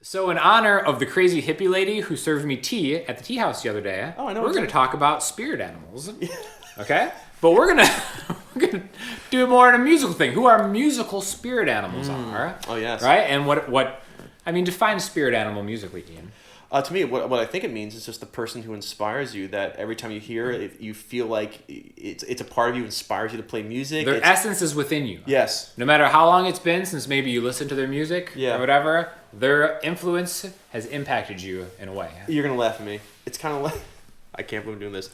So in honor of the crazy hippie lady who served me tea at the tea house the other day, I know we're going to talk about spirit animals. Okay? But we're gonna do it more in a musical thing. Who our musical spirit animals are. Oh, yes. Right? And what I mean, define spirit animal musically, Ian. To me, what I think it means is just the person who inspires you, that every time you hear it, you feel like it's a part of you, inspires you to play music. Their essence is within you. Yes. No matter how long it's been since maybe you listened to their music Yeah. or whatever, their influence has impacted you in a way. You're going to laugh at me. It's kind of like, I can't believe I'm doing this.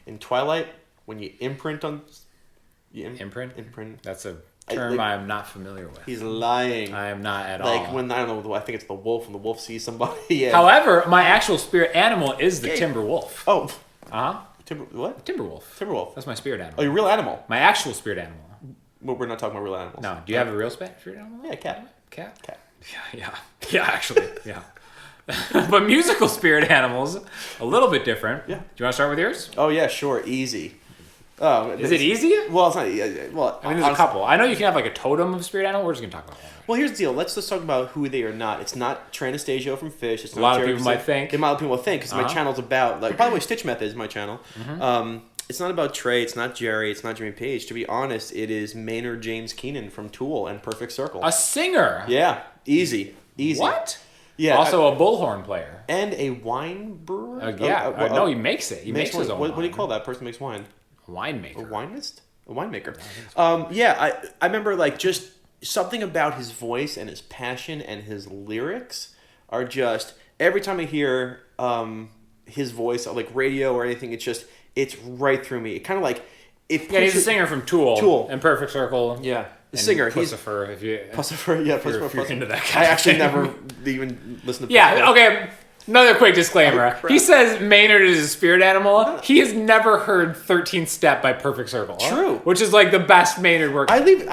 In Twilight, when you imprint on... Imprint? Imprint. That's a term I'm not familiar with. He's lying. I am not at all. Like when, I don't know, I think it's the wolf, when the wolf sees somebody. Yeah. However, my actual spirit animal is the timber wolf. Oh. Uh-huh. What? Timber wolf. Timberwolf. That's my spirit animal. Oh, your real animal. My actual spirit animal. Well, we're not talking about real animals. No. Do you have a real spirit animal? Yeah, cat. Cat? Cat. Yeah, actually, yeah. But musical spirit animals, a little bit different. Yeah. Do you want to start with yours? Oh, yeah, sure. Easy. Oh, Is it easy? Well, it's not. Well, I mean, there's a couple. I know you can have like a totem of spirit animal. We're just going to talk about one. Well, here's the deal. Let's just talk about who they are not. It's not Tranastasio from Fish. It's not A lot of Jerry people might think. A lot of people think, because my channel's about... Like, by the way, Stitch Method is my channel. It's not about Trey. It's not Jerry. It's not Jimmy Page. To be honest, it is Maynard James Keenan from Tool and Perfect Circle. A singer? Yeah. Easy. What? Yeah. Also a bullhorn player. And a wine brewer? No, he makes it. He makes his own What do you wine. call that person who makes wine? Winemaker. A winist? A winemaker. I remember like just something about his voice and his passion and his lyrics are just, every time I hear his voice, like radio or anything, it's right through me. It kind of like... He's a singer from Tool. And Perfect Circle. Yeah. The and singer. Pussifer, if you... Pussifer, yeah. If you're into that kind I of actually thing. never even listened to Yeah, Pussifer. okay. Another quick disclaimer. Oh, He says Maynard is a spirit animal. He has never heard 13th Step by Perfect Circle. True. Which is like the best Maynard work. I leave it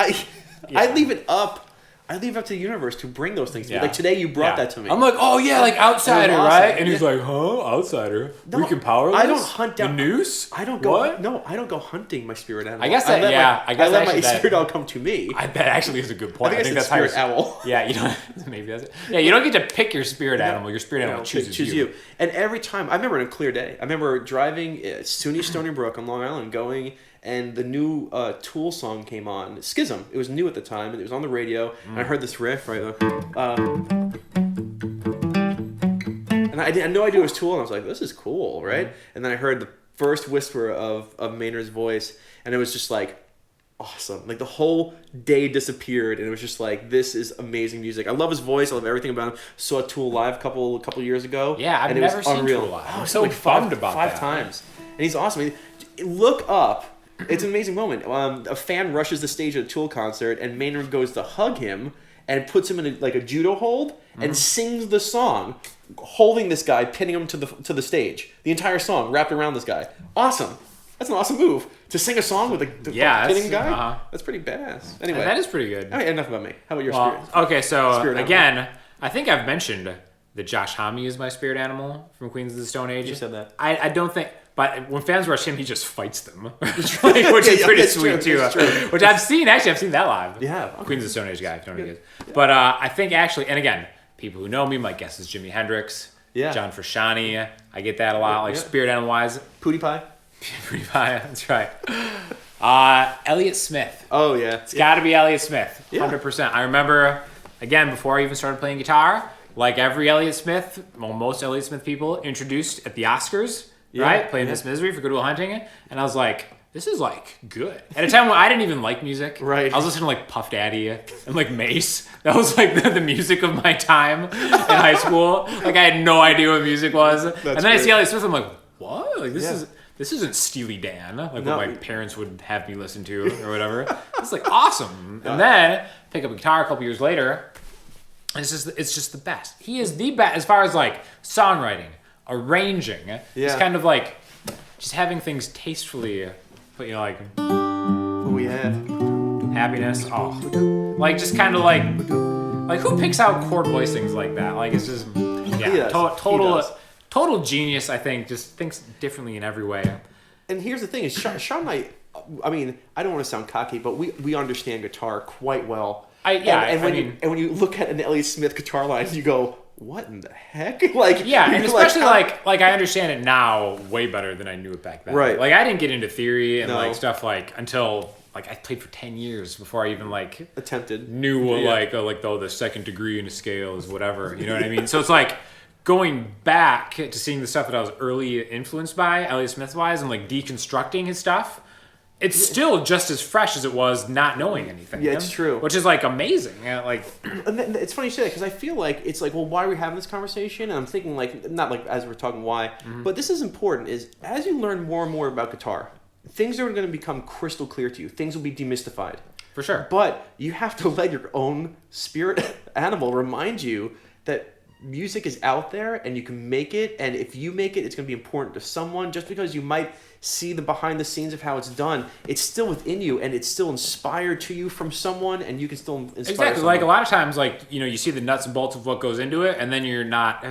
up. I leave it up to the universe to bring those things to me. Like today, you brought that to me. I'm like, oh yeah, like Outsider, awesome. right? And he's like, huh, Outsider? No, We can powerless? I don't hunt down the noose. I don't go. What? No, I don't go hunting my spirit animal. I guess that. I let my spirit owl come to me. That actually is a good point. I think that's spirit how owl. Yeah, you don't. Maybe that's it. Yeah, you don't get to pick your spirit animal. Your spirit animal chooses you. And every time, I remember on a clear day, I remember driving SUNY Stony Brook on Long Island, going, and the new Tool song came on, Schism. It was new at the time, and it was on the radio, and I heard this riff, right? And I had no idea it was Tool, and I was like, this is cool, right? And then I heard the first whisper of Maynard's voice, and it was just like, awesome. Like the whole day disappeared, and it was just like, this is amazing music. I love his voice. I love everything about him. Saw Tool live a couple years ago. Yeah, I've never seen Tool live. I'm so bummed about that. 5 times. And he's awesome. I mean, look up. It's an amazing moment. A fan rushes the stage at a Tool concert, and Maynard goes to hug him and puts him in a judo hold and sings the song, holding this guy, pinning him to the stage. The entire song wrapped around this guy. Awesome. That's an awesome move. To sing a song with a pinning guy? That's pretty badass. Anyway. That is pretty good. All right, enough about me. How about your spirit? Okay, so spirit again, I think I've mentioned that Josh Homme is my spirit animal from Queens of the Stone Age. You said that. I don't think... But when fans rush him, he just fights them, which is pretty sweet too. Which I've seen that live. Yeah, okay. Queens of the Stone Age guy, if you don't know who he is. But I think actually, and again, people who know me might guess is Jimi Hendrix, John Frusciante. I get that a lot, like spirit animal wise. Pootie Pie. Pootie Pie, that's right. Elliott Smith. Oh yeah, it's got to be Elliott Smith, 100%. I remember, again, before I even started playing guitar, like every Elliott Smith, well, most Elliott Smith people introduced at the Oscars. Right? Playing Miss Misery for Good Will Hunting. And I was like, this is like good. At a time when I didn't even like music. Right. I was listening to like Puff Daddy and like Mace. That was like the music of my time in high school. Like I had no idea what music was. And then I see Elliott Smith, I'm like, what? Like this isn't Steely Dan, like what my parents would have me listen to or whatever. It's like awesome. And then pick up a guitar a couple years later. It's just the best. He is the best as far as like songwriting. Arranging. It's kind of like just having things tastefully, but you know, like happiness. Oh, like just kind of like who picks out chord voicings like that? Like it's just total genius. I think just thinks differently in every way. And here's the thing: is Sean and I mean, I don't want to sound cocky, but we understand guitar quite well. And when you look at an Elliott Smith guitar line, you go, what in the heck? Like, yeah, and especially like I understand it now way better than I knew it back then. Right. Like I didn't get into theory and No. like stuff like until like I played for 10 years before I even like attempted knew what the second degree in a scale is whatever. You know what I mean? So it's like going back to seeing the stuff that I was early influenced by, Elliott Smith wise, and like deconstructing his stuff. It's still just as fresh as it was not knowing anything. Yeah, it's true. Which is like amazing. Like, and it's funny you say that because I feel like it's like, well, why are we having this conversation? And I'm thinking like, not like as we're talking why, but this is important. Is as you learn more and more about guitar, things are going to become crystal clear to you. Things will be demystified. For sure. But you have to let your own spirit animal remind you that music is out there and you can make it, and if you make it, it's going to be important to someone. Just because you might see the behind the scenes of how it's done, it's still within you and it's still inspired to you from someone, and you can still inspire exactly someone. Like a lot of times, like, you know, you see the nuts and bolts of what goes into it and then you're not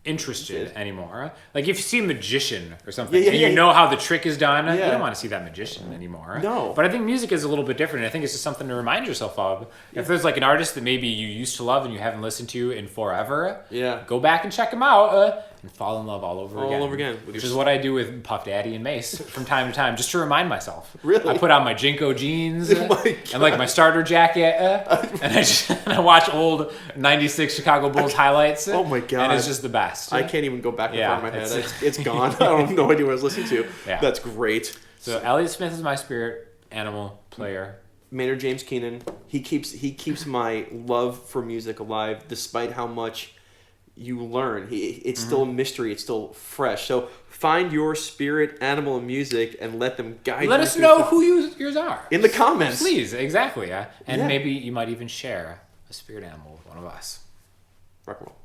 interested anymore. Like if you see a magician or something and you know how the trick is done, you don't want to see that magician anymore. No. But I think music is a little bit different. I think it's just something to remind yourself of. If there's like an artist that maybe you used to love and you haven't listened to in forever, go back and check them out and fall in love all over again. Which is what I do with Puff Daddy and Mace from time to time, just to remind myself. Really? I put on my Jinko jeans and like my starter jacket and I watch old 96 Chicago Bulls highlights. Oh my God. And it's just the best. I can't even go back in front of my head. It's gone. I have no idea what I was listening to. Yeah. That's great. So Elliott Smith is my spirit animal player. Maynard James Keenan. He keeps my love for music alive despite how much you learn. It's still a mystery. It's still fresh. So find your spirit animal in music and let them guide you. Let us know who yours are. In the comments. Please, exactly. And maybe you might even share a spirit animal with one of us. Rock and roll.